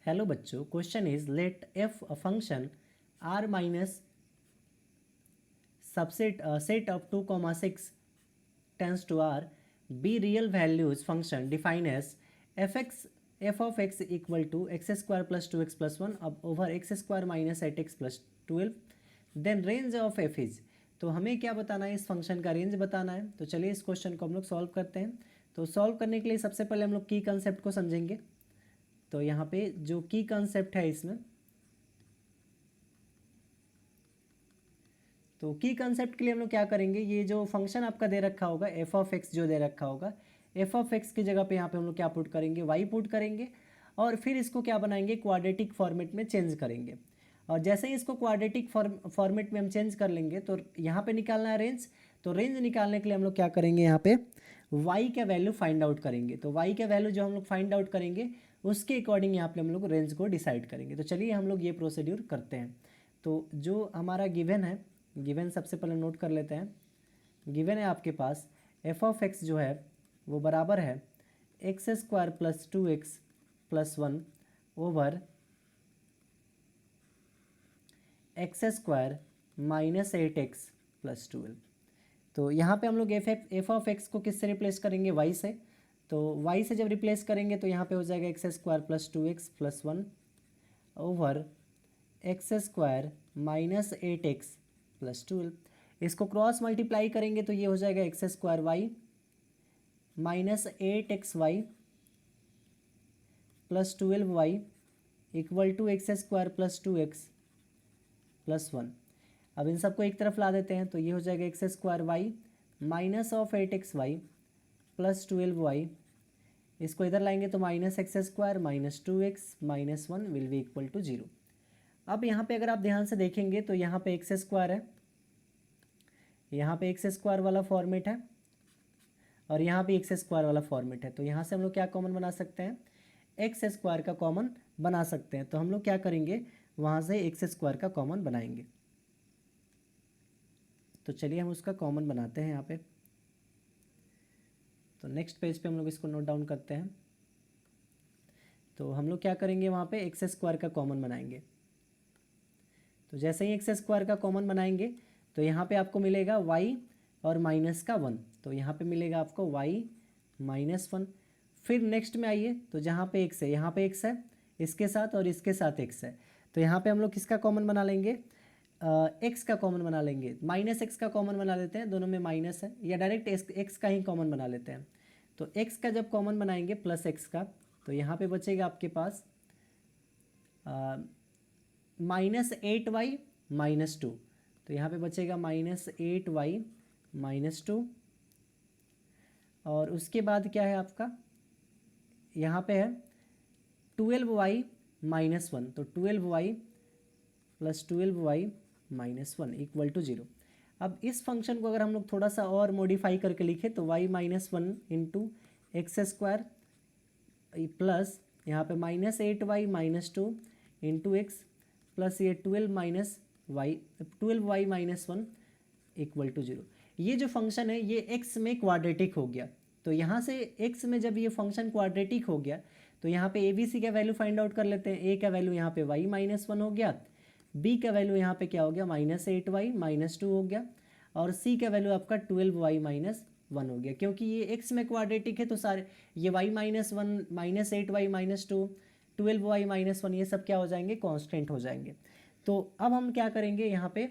Hello बच्चों, question is let F a function R minus subset set of 2, 6 tends to r be real values function defined as f of x equal to x square plus 2x plus 1 over x square minus 8x plus 12 then range of f is। तो हमें क्या बताना है, इस function का range बताना है। तो चलिए इस क्वेश्चन को हम लोग सॉल्व करते हैं। तो सॉल्व करने के लिए सबसे पहले हम लोग की कंसेप्ट को समझेंगे। तो यहाँ पे जो की कंसेप्ट है इसमें, तो की कंसेप्ट के लिए हम लोग क्या करेंगे, ये जो फंक्शन आपका दे रखा होगा एफ ऑफ एक्स जो दे रखा होगा, एफ ऑफ एक्स की जगह पे यहाँ पे हम लोग क्या पुट करेंगे, वाई पुट करेंगे और फिर इसको क्या बनाएंगे, क्वाड्रेटिक फॉर्मेट में चेंज करेंगे। और जैसे ही इसको क्वाड्रेटिक फॉर्मेट में हम चेंज कर लेंगे तो यहाँ पे निकालना है रेंज। तो रेंज निकालने के लिए हम लोग क्या करेंगे, यहाँ पे वाई का वैल्यू फाइंड आउट करेंगे। तो वाई का वैल्यू जो हम लोग फाइंड आउट करेंगे उसके अकॉर्डिंग यहाँ पे हम लोग रेंज को डिसाइड करेंगे। तो चलिए हम लोग ये प्रोसीड्यूर करते हैं। तो जो हमारा गिवन है, गिवन सबसे पहले नोट कर लेते हैं। गिवन है आपके पास एफ ऑफ एक्स जो है वो बराबर है x square plus 2x plus 1 over x square minus 8x plus 12। तो यहाँ पे हम लोग एफ ऑफ एक्स को किससे रिप्लेस करेंगे, वाई से। तो वाई से जब रिप्लेस करेंगे तो यहाँ पे हो जाएगा x square plus 2x plus 1 over x square minus 8x plus 12। इसको क्रॉस मल्टीप्लाई करेंगे तो ये हो जाएगा x square y minus 8xy plus 12y equal to x square plus 2x plus 1। अब इन सबको एक तरफ ला देते हैं तो ये हो जाएगा x square y minus of 8xy plus 12y। इसको इधर लाएंगे तो minus x square minus 2x minus 1 will be equal to 0। अब यहाँ पे अगर आप ध्यान से देखेंगे तो यहाँ पे एक्स स्क्वायर है, यहाँ पे एक्स स्क्वायर वाला फॉर्मेट है और यहाँ पे एक्स स्क्वायर वाला फॉर्मेट है। तो यहाँ से हम लोग क्या कॉमन बना सकते हैं, एक्स स्क्वायर का कॉमन बना सकते हैं। तो हम लोग क्या करेंगे, वहाँ से एक्स स्क्वायर का कॉमन बनाएंगे। तो चलिए हम उसका कॉमन बनाते हैं यहाँ पे। तो नेक्स्ट पेज पे हम लोग इसको नोट डाउन करते हैं। तो हम लोग क्या करेंगे, वहाँ पे एक्स स्क्वायर का कॉमन बनाएंगे। तो जैसे ही एक्स स्क्वायर का कॉमन बनाएंगे तो यहाँ पे आपको मिलेगा y और माइनस का 1। तो यहाँ पे मिलेगा आपको y माइनस 1। फिर नेक्स्ट में आइए तो जहाँ पे x है, यहाँ पे x है इसके साथ और इसके साथ x है। तो यहाँ पे हम लोग किसका कॉमन बना लेंगे, x का कॉमन बना लेंगे। माइनस एक्स का कॉमन बना लेते हैं, दोनों में माइनस है, या डायरेक्ट x का ही कॉमन बना लेते हैं। तो x का जब कॉमन बनाएंगे प्लस x का, तो यहाँ पे बचेगा आपके पास माइनस 8y माइनस 2। तो यहाँ पे बचेगा माइनस 8y माइनस 2। और उसके बाद क्या है आपका, यहाँ पे है 12y माइनस 1। तो 12y plus 12y minus 1 equal to 0। अब इस फंक्शन को अगर हम लोग थोड़ा सा और मॉडिफाई करके लिखें तो y minus 1 into x square plus यहाँ पे minus 8y minus 2 into x plus ये 12y माइनस 1 इक्वल टू 0। ये जो फंक्शन है ये x में क्वाड्रेटिक हो गया। तो यहाँ से x में जब ये फंक्शन क्वाड्रेटिक हो गया तो यहाँ पे ABC का वैल्यू फाइंड आउट कर लेते हैं। a का वैल्यू यहाँ पे y माइनस 1 हो गया, b का वैल्यू यहाँ पे क्या हो गया माइनस 8y माइनस 2 हो गया, और c का वैल्यू आपका 12y माइनस 1 हो गया। क्योंकि ये x में क्वाड्रेटिक है तो सारे ये y minus 1 minus 8y minus 2 12y minus 1 ये सब क्या हो जाएंगे, कॉन्स्टेंट हो जाएंगे। तो अब हम क्या करेंगे, यहाँ पे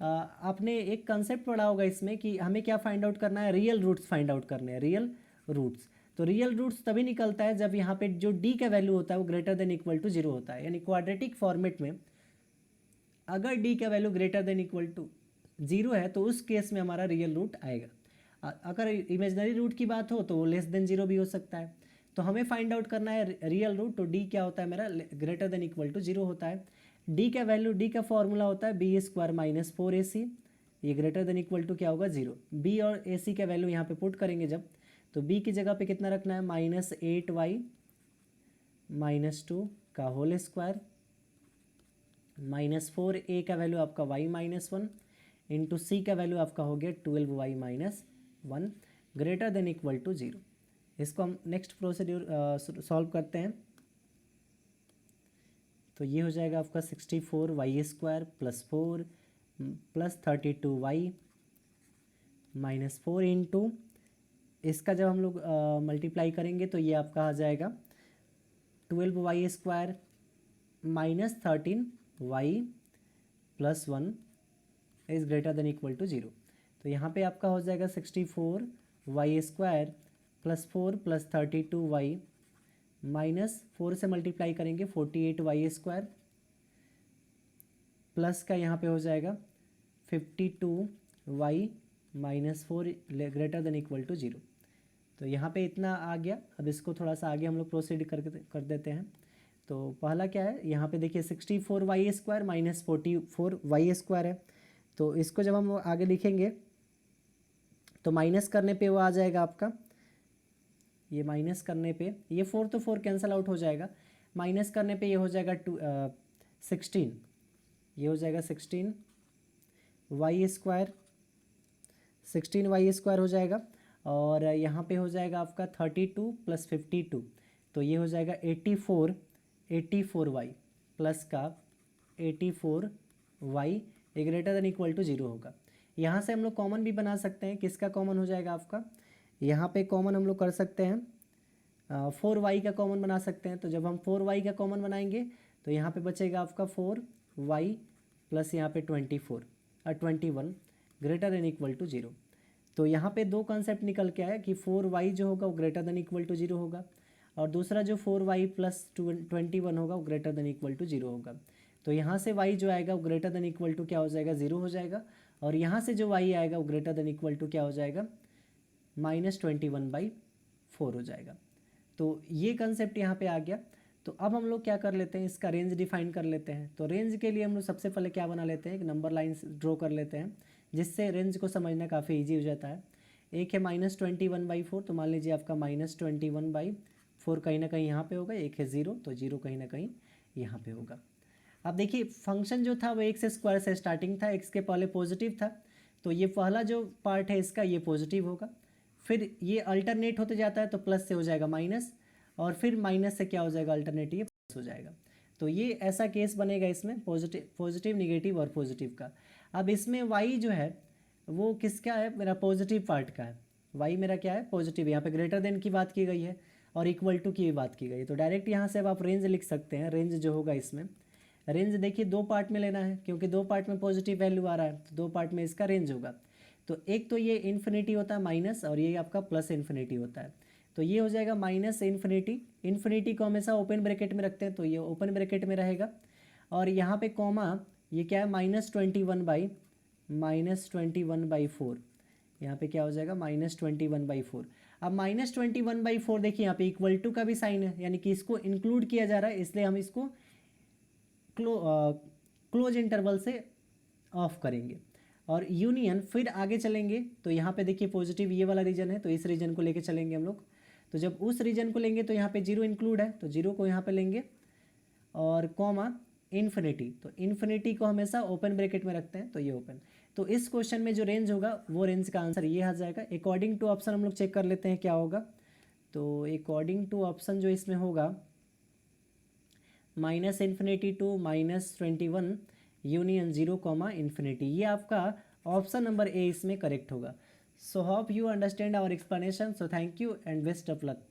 आपने एक कंसेप्ट पढ़ा होगा इसमें कि हमें क्या फाइंड आउट करना है, रियल रूट्स फाइंड आउट करने हैं, रियल रूट्स। तो रियल रूट्स तभी निकलता है जब यहाँ पे जो d का वैल्यू होता है वो ग्रेटर देन इक्वल टू 0 होता है। यानी क्वाड्रेटिक फॉर्मेट में अगर d का value greater than equal to 0 है तो उस केस में हमारा रियल रूट आएगा। अगर इमेजनरी रूट की बात हो तो वो लेस देन 0 भी हो सकता है। तो हमें फाइंड आउट करना है रियल रूट। तो d क्या होता है मेरा, ग्रेटर देन इक्वल टू 0 होता है। d का वैल्यू, d का फॉर्मूला होता है बी स्क्वायर माइनस 4ac। ये ग्रेटर देन इक्वल टू क्या होगा, 0। b और ac का वैल्यू यहाँ पे पुट करेंगे जब, तो b की जगह पे कितना रखना है, माइनस 8y माइनस 2 का होल स्क्वायर माइनस 4a का वैल्यू आपका y माइनस 1 इंटू c का वैल्यू आपका हो गया 12y minus 1 greater than equal to 0। इसको हम नेक्स्ट प्रोसीड्यूर सॉल्व करते हैं। तो ये हो जाएगा आपका 64y² plus 4 plus 32y minus 4 into इसका जब हम लोग मल्टीप्लाई करेंगे तो ये आपका आ जाएगा 12y² minus 13y plus 1 is greater than equal to 0। तो यहाँ पे आपका हो जाएगा 64y² plus 4 plus 32y minus 4 से मल्टीप्लाई करेंगे 48y² प्लस का यहाँ पे हो जाएगा 52y minus 4 greater than equal to 0। तो यहाँ पे इतना आ गया। अब इसको थोड़ा सा आगे हम लोग प्रोसीड कर देते हैं। तो पहला क्या है, यहाँ पे देखिए 64y² माइनस 44y² है। तो इसको जब हम आगे लिखेंगे तो माइनस करने पे वो आ जाएगा आपका, ये माइनस करने पे ये 4 तो 4 कैंसिल आउट हो जाएगा, माइनस करने पे ये हो जाएगा 16, ये हो जाएगा 16y² हो जाएगा। और यहाँ पे हो जाएगा आपका 32 प्लस 52, तो ये हो जाएगा 84y प्लस का 84y greater than equal to 0 होगा। यहाँ से हम लोग कॉमन भी बना सकते हैं। किसका कॉमन हो जाएगा आपका, यहाँ पे कॉमन हम लोग कर सकते हैं 4y का कॉमन बना सकते हैं। तो जब हम 4y का कॉमन बनाएंगे तो यहाँ पे बचेगा आपका 4y प्लस यहाँ पे 21 ग्रेटर देन इक्वल टू 0। तो यहाँ पे दो कॉन्सेप्ट निकल के आया कि 4y जो होगा वो ग्रेटर देन इक्वल टू 0 होगा, और दूसरा जो 4y प्लस 21 होगा वो ग्रेटर देन इक्वल टू 0 होगा। तो यहाँ से y जो आएगा वो ग्रेटर देन इक्वल टू क्या हो जाएगा, 0 हो जाएगा, और यहाँ से जो y आएगा वो ग्रेटर देन इक्वल टू क्या हो जाएगा, -21/4 हो जाएगा। तो ये कंसेप्ट यहाँ पे आ गया। तो अब हम लोग क्या कर लेते हैं, इसका रेंज डिफाइन कर लेते हैं। तो रेंज के लिए हम लोग सबसे पहले क्या बना लेते हैं, एक नंबर लाइन ड्रॉ कर लेते हैं, जिससे रेंज को समझना काफ़ी ईजी हो जाता है। एक है -21/4, तो मान लीजिए आपका -21/4 कहीं ना कहीं यहाँ पे होगा, एक है 0, तो 0 कहीं ना कहीं यहाँ पे होगा। अब देखिए फंक्शन जो था वो x² से स्टार्टिंग था, x के पहले पॉजिटिव था, तो ये पहला जो पार्ट है इसका ये पॉजिटिव होगा, फिर ये अल्टरनेट होते जाता है तो प्लस से हो जाएगा माइनस, और फिर माइनस से क्या हो जाएगा अल्टरनेट ये प्लस हो जाएगा। तो ये ऐसा केस बनेगा इसमें पॉजिटिव निगेटिव और पॉजिटिव का। अब इसमें y जो है वो किसका है, मेरा पॉजिटिव पार्ट का है। y मेरा क्या है, पॉजिटिव। यहाँ पे ग्रेटर देन की बात की गई है और इक्वल टू की भी बात की गई है। तो डायरेक्ट यहाँ से अब आप रेंज लिख सकते हैं। रेंज जो होगा इसमें, रेंज देखिए दो पार्ट में लेना है, क्योंकि दो पार्ट में पॉजिटिव वैल्यू आ रहा है, तो दो पार्ट में इसका रेंज होगा। तो एक तो ये इन्फिनिटी होता है माइनस, और ये आपका प्लस इन्फिनिटी होता है। तो ये हो जाएगा -इन्फिनिटी, इन्फिनिटी को हमेशा ओपन ब्रैकेट में रखते हैं, तो ये ओपन ब्रैकेट में रहेगा, और यहाँ पे कॉमा ये क्या है -21/4, यहाँ पे क्या हो जाएगा -21/4। अब -21/4 देखिए यहाँ पे इक्वल टू का भी साइन है, यानी कि इसको इंक्लूड किया जा रहा है, इसलिए हम इसको क्लोज इंटरवल से ऑफ करेंगे। और यूनियन फिर आगे चलेंगे तो यहाँ पे देखिए पॉजिटिव ये वाला रीजन है, तो इस रीजन को लेके चलेंगे हम लोग। तो जब उस रीजन को लेंगे तो यहाँ पे 0 इंक्लूड है, तो 0 को यहाँ पे लेंगे, और कॉमा इन्फिनिटी, तो इन्फिनिटी को हमेशा ओपन ब्रैकेट में रखते हैं, तो ये ओपन। तो इस क्वेश्चन में जो रेंज होगा वो रेंज का आंसर ये आ जाएगा। अकॉर्डिंग टू ऑप्शन हम लोग चेक कर लेते हैं क्या होगा। तो अकॉर्डिंग टू ऑप्शन जो इसमें होगा -इन्फिनिटी टू -21 यूनियन 0, इन्फिनिटी, ये आपका ऑप्शन नंबर ए इसमें करेक्ट होगा। So hope you understand our explanation. So thank you and best of luck.